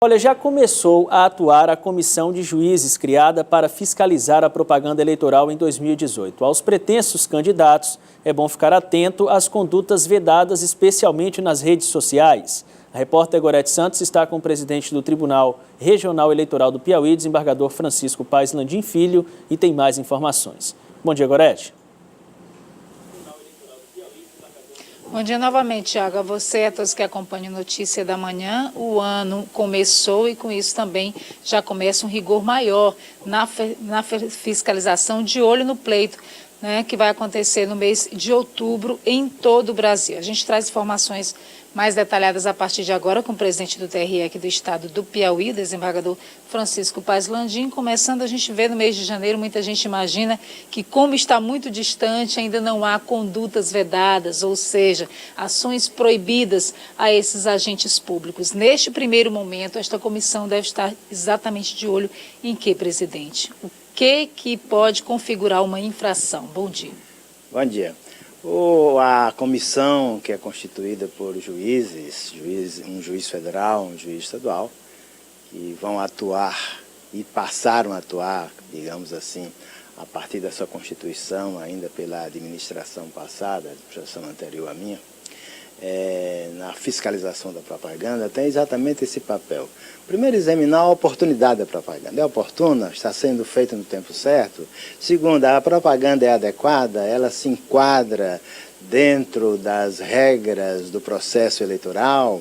Olha, já começou a atuar a comissão de juízes criada para fiscalizar a propaganda eleitoral em 2018. Aos pretensos candidatos, é bom ficar atento às condutas vedadas, especialmente nas redes sociais. A repórter Gorete Santos está com o presidente do Tribunal Regional Eleitoral do Piauí, desembargador Francisco Paes Landim Filho, e tem mais informações. Bom dia, Gorete. Bom dia novamente, Thiago. A você e a todos que acompanham a Notícia da Manhã. O ano começou e com isso também já começa um rigor maior na fiscalização, de olho no pleito, né, que vai acontecer no mês de outubro em todo o Brasil. A gente traz informações mais detalhadas a partir de agora com o presidente do TRE aqui do estado do Piauí, desembargador Francisco Paes Landim. Começando, a gente vê no mês de janeiro, muita gente imagina que, como está muito distante, ainda não há condutas vedadas, ou seja, ações proibidas a esses agentes públicos. Neste primeiro momento, esta comissão deve estar exatamente de olho em que, presidente? O que pode configurar uma infração? Bom dia. Bom dia. A comissão, que é constituída por juízes, um juiz federal, um juiz estadual, que vão atuar e passaram a atuar, digamos assim, a partir da sua constituição, ainda pela administração passada, a administração anterior à minha, na fiscalização da propaganda, tem exatamente esse papel. Primeiro, examinar a oportunidade da propaganda. É oportuna? Está sendo feita no tempo certo? Segundo, a propaganda é adequada? Ela se enquadra dentro das regras do processo eleitoral?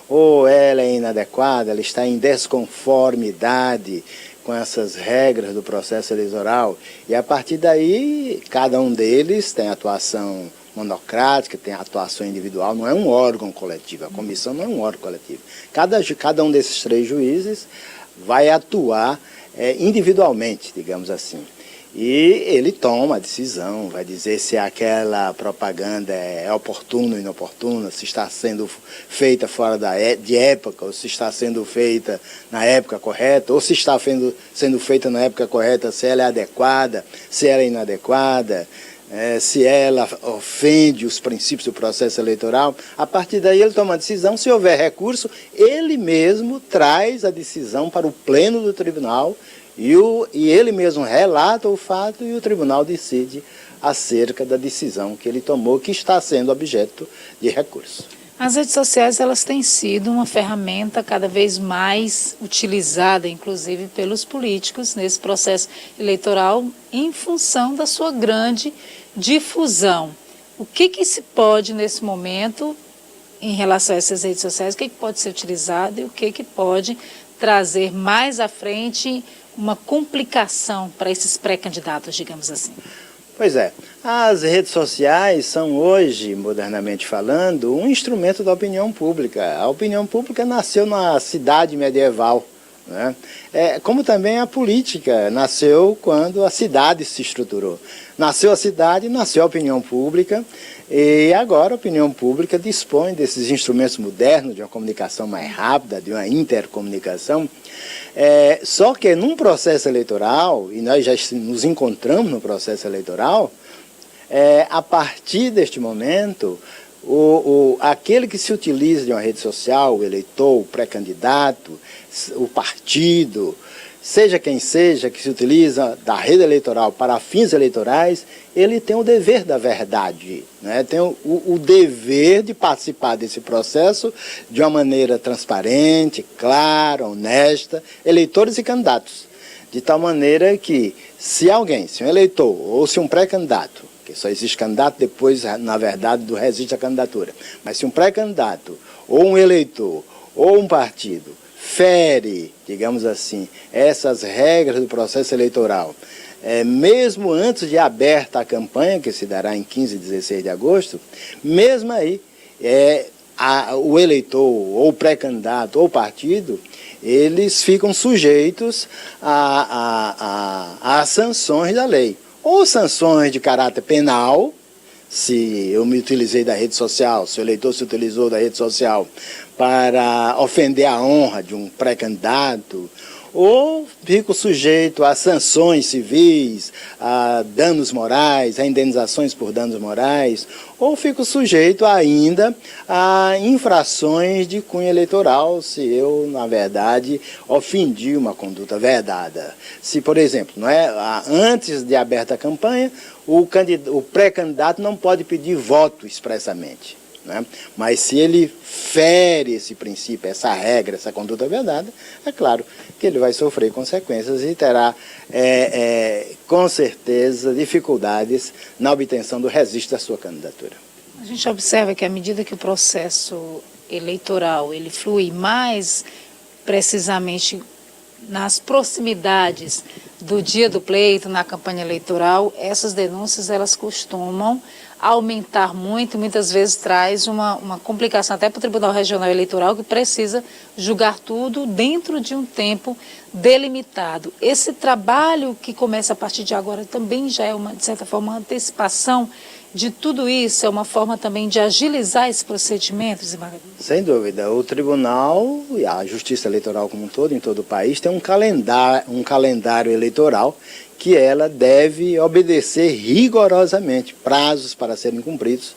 Ou ela é inadequada? Ela está em desconformidade com essas regras do processo eleitoral? E a partir daí, cada um deles tem atuação monocrática, tem atuação individual, não é um órgão coletivo, a comissão não é um órgão coletivo. Cada um desses três juízes vai atuar individualmente, digamos assim. E ele toma a decisão, vai dizer se aquela propaganda é oportuna ou inoportuna, se está sendo feita fora de época, ou se está sendo feita na época correta, ou se está sendo feita na época correta, se ela é adequada, se ela é inadequada, se ela ofende os princípios do processo eleitoral. A partir daí ele toma a decisão. Se houver recurso, ele mesmo traz a decisão para o pleno do tribunal e ele mesmo relata o fato e o tribunal decide acerca da decisão que ele tomou, que está sendo objeto de recurso. As redes sociais, elas têm sido uma ferramenta cada vez mais utilizada, inclusive pelos políticos, nesse processo eleitoral, em função da sua grande difusão. O que se pode, nesse momento, em relação a essas redes sociais, o que pode ser utilizado e o que pode trazer mais à frente uma complicação para esses pré-candidatos, digamos assim? Pois é, as redes sociais são hoje, modernamente falando, um instrumento da opinião pública. A opinião pública nasceu na cidade medieval, né? Como também a política nasceu quando a cidade se estruturou. Nasceu a cidade, nasceu a opinião pública, e agora a opinião pública dispõe desses instrumentos modernos, de uma comunicação mais rápida, de uma intercomunicação. Só que num processo eleitoral, e nós já nos encontramos no processo eleitoral, a partir deste momento, aquele que se utiliza de uma rede social, o eleitor, o pré-candidato, o partido, seja quem seja que se utiliza da rede eleitoral para fins eleitorais, ele tem o dever da verdade, né? Tem o dever de participar desse processo de uma maneira transparente, clara, honesta, eleitores e candidatos. De tal maneira que, se um eleitor ou se um pré-candidato, que só existe candidato depois, na verdade, do registro da candidatura, mas se um pré-candidato ou um eleitor ou um partido fere, digamos assim, essas regras do processo eleitoral, mesmo antes de aberta a campanha, que se dará em 15 e 16 de agosto, mesmo aí, o eleitor, ou o pré-candidato, ou o partido, eles ficam sujeitos a sanções da lei. Ou sanções de caráter penal, se eu me utilizei da rede social, se o eleitor se utilizou da rede social para ofender a honra de um pré-candidato, ou fico sujeito a sanções civis, a danos morais, a indenizações por danos morais, ou fico sujeito ainda a infrações de cunho eleitoral, se eu, na verdade, ofendi uma conduta vedada. Se, por exemplo, antes de aberta a campanha, o pré-candidato não pode pedir voto expressamente. Mas se ele fere esse princípio, essa regra, essa conduta vedada, é claro que ele vai sofrer consequências e terá, com certeza, dificuldades na obtenção do registro da sua candidatura. A gente observa que à medida que o processo eleitoral ele flui mais precisamente nas proximidades do dia do pleito, na campanha eleitoral, essas denúncias elas costumam aumentar muito, muitas vezes traz uma complicação até para o Tribunal Regional Eleitoral, que precisa julgar tudo dentro de um tempo delimitado. Esse trabalho que começa a partir de agora também já é, de certa forma, uma antecipação de tudo isso, é uma forma também de agilizar esse procedimento, desembargador? Sem dúvida. O Tribunal e a Justiça Eleitoral como um todo, em todo o país, tem um calendário eleitoral que ela deve obedecer rigorosamente, prazos para serem cumpridos.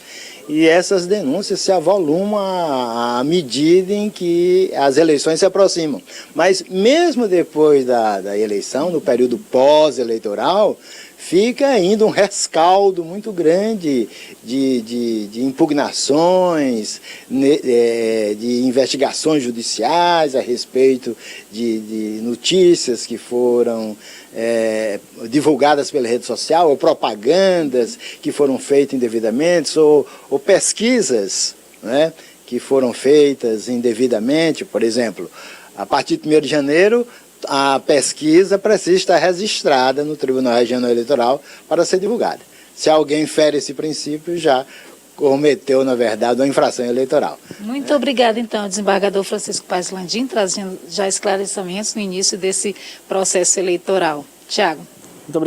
E essas denúncias se avolumam à medida em que as eleições se aproximam. Mas mesmo depois da eleição, no período pós-eleitoral, fica ainda um rescaldo muito grande de impugnações, de investigações judiciais a respeito de notícias que foram divulgadas pela rede social, ou propagandas que foram feitas indevidamente, ou pesquisas, que foram feitas indevidamente. Por exemplo, a partir de 1º de janeiro, a pesquisa precisa estar registrada no Tribunal Regional Eleitoral para ser divulgada. Se alguém fere esse princípio, já cometeu, na verdade, uma infração eleitoral. Muito obrigada, então, desembargador Francisco Paes Landim, trazendo já esclarecimentos no início desse processo eleitoral. Tiago. Muito obrigado.